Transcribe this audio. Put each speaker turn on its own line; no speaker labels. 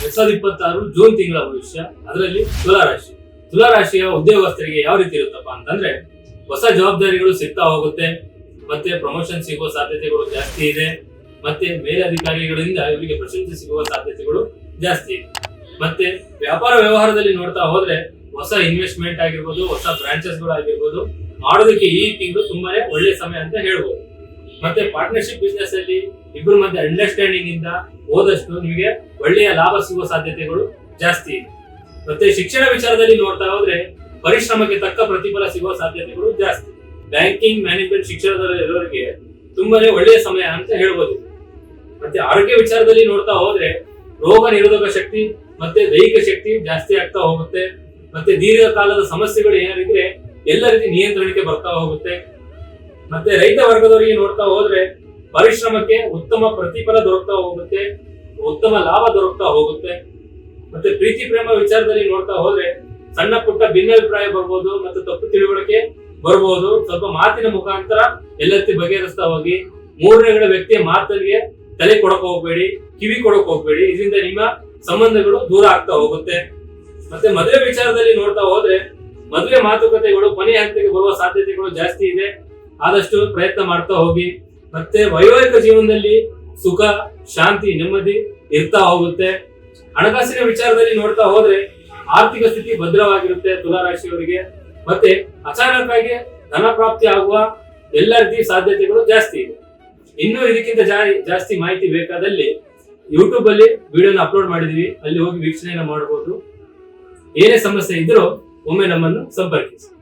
2026 June ತಿಂಗಳ ಭವಿಷ್ಯ, ಅದರಲ್ಲಿ ತುಲಾ ರಾಶಿಯ ಉದ್ಯೋಗಸ್ಥರಿಗೆ ಯಾವ ರೀತಿ ಇರುತ್ತಪ್ಪ ಅಂತಂದ್ರೆ, ಹೊಸ ಜವಾಬ್ದಾರಿಗಳು ಸಿಗ್ತಾ ಹೋಗುತ್ತೆ, ಮತ್ತೆ ಪ್ರಮೋಷನ್ ಸಿಗುವ ಸಾಧ್ಯತೆಗಳು ಜಾಸ್ತಿ ಇದೆ, ಮತ್ತೆ ಮೇಲಧಿಕಾರಿಗಳಿಂದ ಇವರಿಗೆ ಪ್ರಶಂಸೆ ಸಿಗುವ ಸಾಧ್ಯತೆಗಳು ಜಾಸ್ತಿ ಇದೆ. ಮತ್ತೆ ವ್ಯಾಪಾರ ವ್ಯವಹಾರದಲ್ಲಿ ನೋಡ್ತಾ ಹೋದ್ರೆ ಹೊಸ ಇನ್ವೆಸ್ಟ್ಮೆಂಟ್ ಆಗಿರ್ಬೋದು, ಹೊಸ ಬ್ರಾಂಚಸ್ ಗಳು ಆಗಿರ್ಬೋದು ಮಾಡೋದಕ್ಕೆ ಈ ತಿಂಗಳು ತುಂಬಾನೇ ಒಳ್ಳೆ ಸಮಯ ಅಂತ ಹೇಳ್ಬೋದು. ಮತ್ತೆ ಪಾರ್ಟ್ನರ್ಶಿಪ್ ಬಿಸ್ನೆಸ್ ಅಲ್ಲಿ ಇಬ್ಬರ ಮಧ್ಯೆ ಅಂಡರ್ಸ್ಟ್ಯಾಂಡಿಂಗ್ ಇಂದ ಹೋದಷ್ಟು ನಿಮಗೆ ಒಳ್ಳೆಯ ಲಾಭ ಸಿಗುವ ಸಾಧ್ಯತೆಗಳು ಜಾಸ್ತಿ ಇದೆ. ಮತ್ತೆ ಶಿಕ್ಷಣ ವಿಚಾರದಲ್ಲಿ ನೋಡ್ತಾ ಹೋದ್ರೆ ಪರಿಶ್ರಮಕ್ಕೆ ತಕ್ಕ ಪ್ರತಿಫಲ ಸಿಗುವ ಸಾಧ್ಯತೆಗಳು ಜಾಸ್ತಿ. ಬ್ಯಾಂಕಿಂಗ್, ಮ್ಯಾನೇಜ್ಮೆಂಟ್ ಶಿಕ್ಷಣದಲ್ಲಿರೋರಿಗೆ ತುಂಬಾನೇ ಒಳ್ಳೆಯ ಸಮಯ ಅಂತ ಹೇಳ್ಬೋದು. ಮತ್ತೆ ಆರೋಗ್ಯ ವಿಚಾರದಲ್ಲಿ ನೋಡ್ತಾ ಹೋದ್ರೆ ರೋಗ ನಿರೋಧಕ ಶಕ್ತಿ ಮತ್ತೆ ದೈಹಿಕ ಶಕ್ತಿ ಜಾಸ್ತಿ ಆಗ್ತಾ ಹೋಗುತ್ತೆ. ಮತ್ತೆ ದೀರ್ಘಕಾಲದ ಸಮಸ್ಯೆಗಳು ಏನಾರಿದ್ರೆ ಎಲ್ಲ ರೀತಿ ನಿಯಂತ್ರಣಕ್ಕೆ ಬರ್ತಾ ಹೋಗುತ್ತೆ. ಮತ್ತೆ ರೈತ ವರ್ಗದವರಿಗೆ ನೋಡ್ತಾ ಹೋದ್ರೆ ಪರಿಶ್ರಮಕ್ಕೆ ಉತ್ತಮ ಪ್ರತಿಫಲ ದೊರಕ್ತಾ ಹೋಗುತ್ತೆ, ಉತ್ತಮ ಲಾಭ ದೊರಕ್ತಾ ಹೋಗುತ್ತೆ. ಮತ್ತೆ ಪ್ರೀತಿ ಪ್ರೇಮ ವಿಚಾರದಲ್ಲಿ ನೋಡ್ತಾ ಹೋದ್ರೆ ಸಣ್ಣ ಪುಟ್ಟ ಭಿನ್ನಾಭಿಪ್ರಾಯ ಬರ್ಬೋದು, ಮತ್ತೆ ತಪ್ಪು ತಿಳುವಳಿಕೆ ಬರ್ಬೋದು. ಸ್ವಲ್ಪ ಮಾತಿನ ಮುಖಾಂತರ ಎಲ್ಲ ರೀತಿ ಬಗೆಹರಿಸ್ತಾ ಹೋಗಿ. ಮೂರನೇ ವ್ಯಕ್ತಿಯ ಮಾತಿಗೆ ತಲೆ ಕೊಡಕ್ ಹೋಗ್ಬೇಡಿ, ಕಿವಿ ಕೊಡಕ್ ಹೋಗ್ಬೇಡಿ. ಇದರಿಂದ ನಿಮ್ಮ ಸಂಬಂಧಗಳು ದೂರ ಆಗ್ತಾ ಹೋಗುತ್ತೆ. ಮತ್ತೆ ಮದುವೆ ವಿಚಾರದಲ್ಲಿ ನೋಡ್ತಾ ಹೋದ್ರೆ ಮದುವೆ ಮಾತುಕತೆಗಳು ಕೊನೆಯ ಹಂತಕ್ಕೆ ಬರುವ ಸಾಧ್ಯತೆಗಳು ಜಾಸ್ತಿ ಇದೆ. ಆದಷ್ಟು ಪ್ರಯತ್ನ ಮಾಡ್ತಾ ಹೋಗಿ. ಮತ್ತೆ ವೈವಾಹಿಕ ಜೀವನದಲ್ಲಿ ಸುಖ, ಶಾಂತಿ, ನೆಮ್ಮದಿ ಇರ್ತಾ ಹೋಗುತ್ತೆ. ಹಣಕಾಸಿನ ವಿಚಾರದಲ್ಲಿ ನೋಡ್ತಾ ಹೋದ್ರೆ ಆರ್ಥಿಕ ಸ್ಥಿತಿ ಭದ್ರವಾಗಿರುತ್ತೆ ತುಲಾ ರಾಶಿಯವರಿಗೆ. ಮತ್ತೆ ಅಚಾನಕ್ ಆಗಿ ಧನ ಪ್ರಾಪ್ತಿ ಆಗುವ ಎಲ್ಲ ರೀತಿಯ ಸಾಧ್ಯತೆಗಳು ಜಾಸ್ತಿ ಇದೆ. ಇನ್ನೂ ಇದಕ್ಕಿಂತ ಜಾಸ್ತಿ ಮಾಹಿತಿ ಬೇಕಾದಲ್ಲಿ ಯೂಟ್ಯೂಬ್ ಅಲ್ಲಿ ವಿಡಿಯೋನ ಅಪ್ಲೋಡ್ ಮಾಡಿದೀವಿ, ಅಲ್ಲಿ ಹೋಗಿ ವೀಕ್ಷಣೆಯನ್ನು ಮಾಡಬಹುದು. ಏನೇ ಸಮಸ್ಯೆ ಇದ್ರೂ ಒಮ್ಮೆ ನಮ್ಮನ್ನು ಸಂಪರ್ಕಿಸಿ.